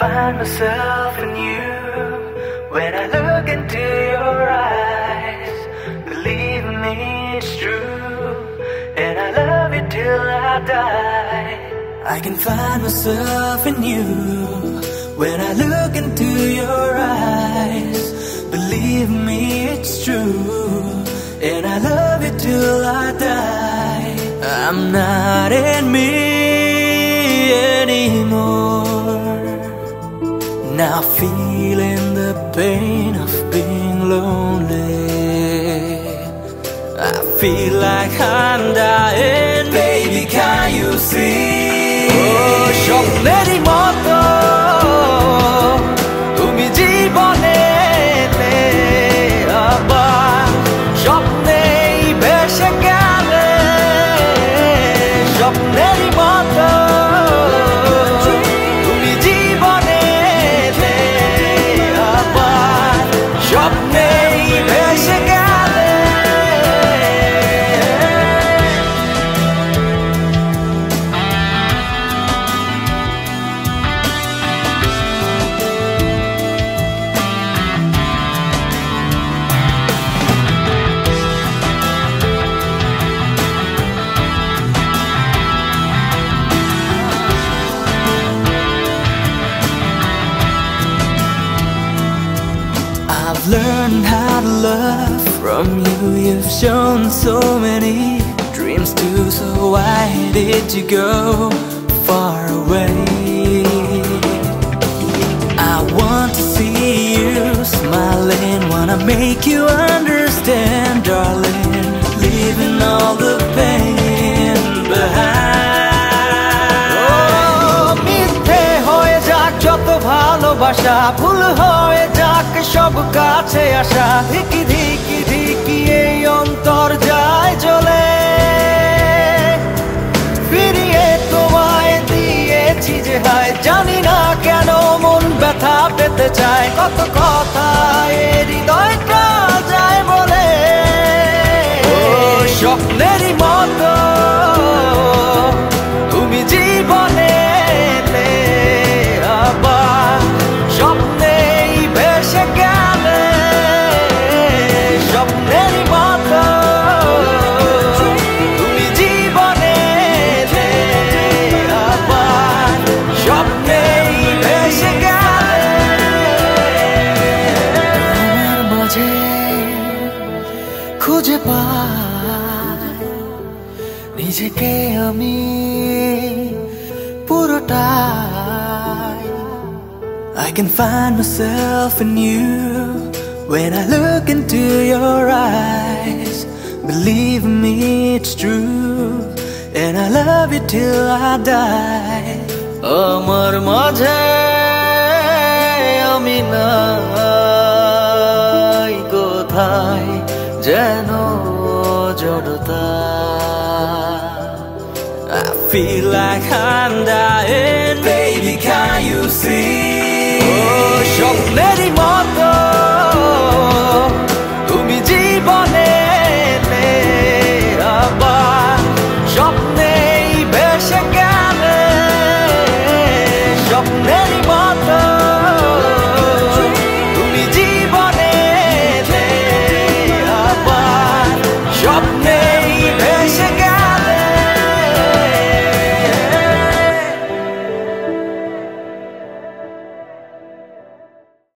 find myself in you when I look into your eyes. Believe me, it's true, and I love you till I die. I can find myself in you when I look into your eyes. Believe me, it's true, and I love you till I die. I'm not in me anymore, now feeling the pain of being lonely. I feel like I'm dying, baby, can you see? Oh, স্বপ্নেরই মতো তুমি জীবনে এলে আবার, স্বপ্নেই ভেসে গেলে, স্বপ্নেরই মতো তুমি জীবনে এলে আবার, স্বপ্নেই ভেসে গেলে। I've learned how to love from you. You've shown so many dreams too. So why did you go far away? I want to see you smiling, wanna make you understand, darling, leaving all the pain behind. Oh, মিথ্যে হয়ে যাক যত ভালোবাসা, ভুল হয়ে যাক সব কাছে আসা, ধিকি ধিকি ধিকি এই অন্তর যায় জ্বলে, ফিরিয়ে তোমায় দিয়েছি যে হায়, জানি না কেন মন ব্যথা পেতে চায়, কত কথা এই হৃদয়টা যায় বলে। ও স্বপ্নেরই মতো তুমি জীবনে এলে আবার, স্বপ্নেই ভেসে গেলে, স্বপ্নেরই মতো তুমি জীবনে এলে আবার, স্বপ্নেই ভেসে গেলে। আমার মাঝে খুঁজে পাই নিজেকে আমি পুরোটাই। I can find myself in you when I look into your eyes. Believe me, it's true, and I love you till I die. আমার মাঝে আমি নাই, কোথায় যেন জড়তা। I feel like I'm dying, baby, can you see? Oh, স্বপ্নেরই মতো